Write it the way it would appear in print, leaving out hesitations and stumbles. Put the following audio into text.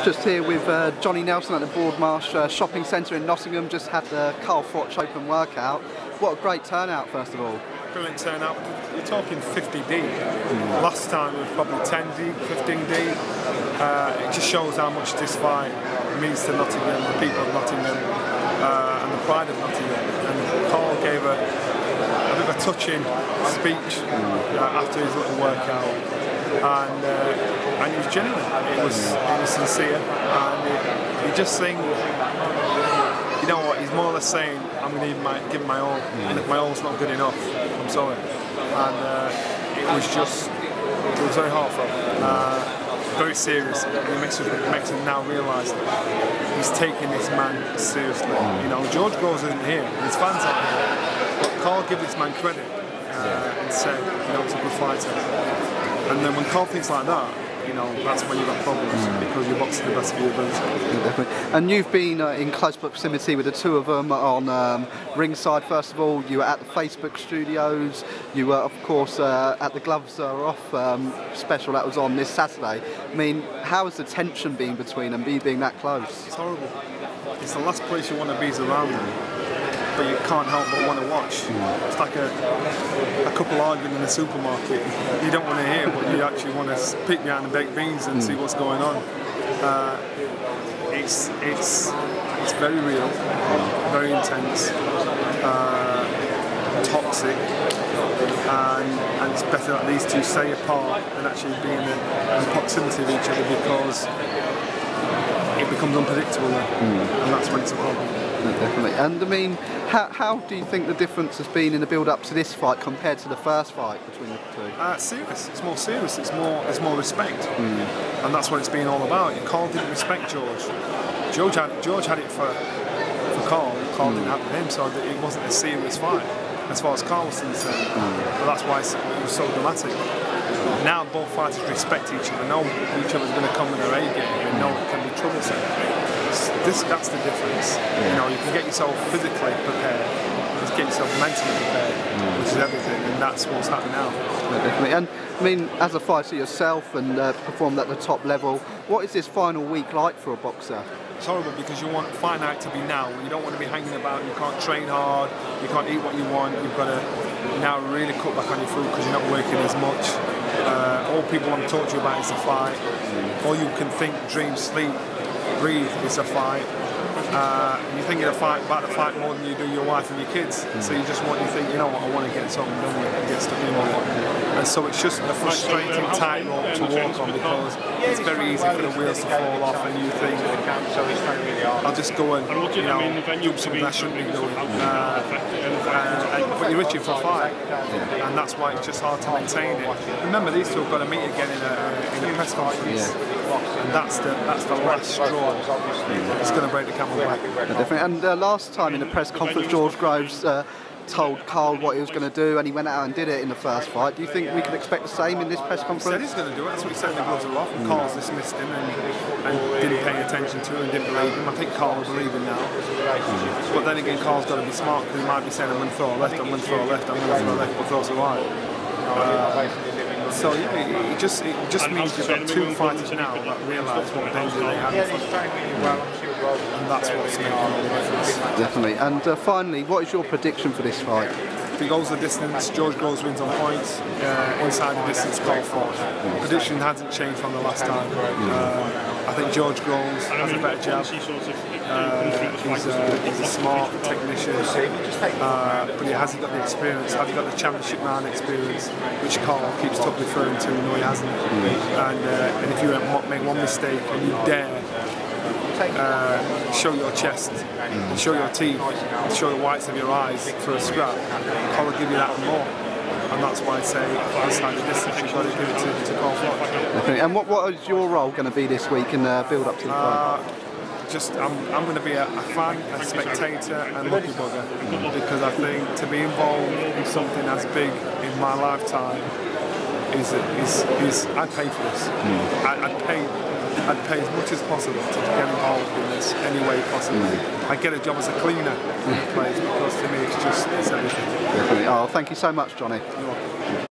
Just here with Johnny Nelson at the Broadmarsh Shopping Centre in Nottingham. Just had the Carl Froch Open workout. What a great turnout, first of all. Brilliant turnout. You're talking 50 deep. Last time it was probably 10 deep, 15 deep. It just shows how much this fight means to Nottingham, the people of Nottingham, and the pride of Nottingham. And Carl gave a bit of a touching speech after his little workout. And it was genuine. It was sincere, and he just saying, you know what? He's more or less saying, I'm going to give my all, and if my all's not good enough, I'm sorry. And it was very heartfelt, very serious. It makes him now realise that he's taking this man seriously. You know, George Gorves isn't here, and his fans aren't here, but Carl give this man credit and said, you know, it's a good fighter. And then when Carl thinks like that, you know, that's when you've got problems, because you're boxing the best of your ability. Yeah, definitely. And you've been in close proximity with the two of them on ringside. First of all, you were at the Facebook studios. You were, of course, at the Gloves Are Off special that was on this Saturday. I mean, how has the tension been between them, being that close? It's horrible. It's the last place you want to be is around them, but you can't help but want to watch. It's like a couple arguing in a supermarket. You don't want to hear, but you actually want to peek behind the baked beans and see what's going on. It's very real, very intense, toxic, and it's better that these two stay apart and actually be in the proximity of each other, because it becomes unpredictable and that's when it's a problem. Definitely. And I mean, how do you think the difference has been in the build-up to this fight compared to the first fight between the two? Serious. It's more serious. It's more respect, and that's what it's been all about. Carl didn't respect George. George had it for Carl. Carl didn't have it for him, so it wasn't a serious fight as far as Carl was concerned. But that's why it was so dramatic. Now both fighters respect each other, know each other's going to come with their A game, and know it can be troublesome. That's the difference. You know, you can get yourself physically prepared, just get yourself mentally prepared, which is everything, and that's what's happening now. Yeah, definitely. And I mean, as a fighter yourself and performed at the top level, what is this final week like for a boxer? It's horrible, because you want fight night to be now. You don't want to be hanging about. You can't train hard. You can't eat what you want. You've got to now really cut back on your food because you're not working as much. All people want to talk to you about is the fight. All you can think, dream, sleep, breathe is a fight. You're thinking about the fight more than you do your wife and your kids. So you just want, you think, you know what, I want to get something done with and get stuck in with it. And so it's just a frustrating tightrope to walk on, because it's very easy for the wheels to fall off, and you think, I'll just go and, you know, do something I shouldn't be doing. But you're itching for a fight, and that's why it's just hard to maintain it. Remember, these two have got to meet again in a press conference, and that's the last straw. It's going to break the camel's back. Definitely. And last time in the press conference, George Gorves told Carl what he was going to do, and he went out and did it in the first fight. Do you think we can expect the same in this press conference? He said he's going to do it. That's what he said in the Gloves Are Off. Carl's dismissed him and didn't pay attention to him and didn't believe him. I think Carl will believe him now. But then again, Carl's got to be smart, because he might be saying, I'm going to throw a left, I'm going to throw a left, I'm going to throw a left, but throws a right. So yeah, it just means you've got two fighters now that realise what danger they have in front of them. And that's what's making all the difference. Definitely. And finally, what is your prediction for this fight? If he goes the distance, George Gorves wins on points. Inside the distance, Carl Froch. Prediction hasn't changed from the last time. I think George Gorves has a better jab. He's a smart technician, but he hasn't got the experience, hasn't got the championship round experience, which Carl keeps referring to. No, he hasn't. And if you make one mistake and you dare show your chest, and show your teeth, and show the whites of your eyes for a scrap, Carl will give you that and more. And that's why I say, outside the distance, you've got to give it to Carl Froch. And what is your role going to be this week in the build-up to the fight? I'm going to be a fan, a spectator, and lucky bugger, because I think to be involved in something as big in my lifetime is I'd pay for this. I'd pay as much as possible to get involved in this any way possible. I'd get a job as a cleaner in the place, because to me it's everything. Definitely. Oh, thank you so much, Johnny. You're welcome.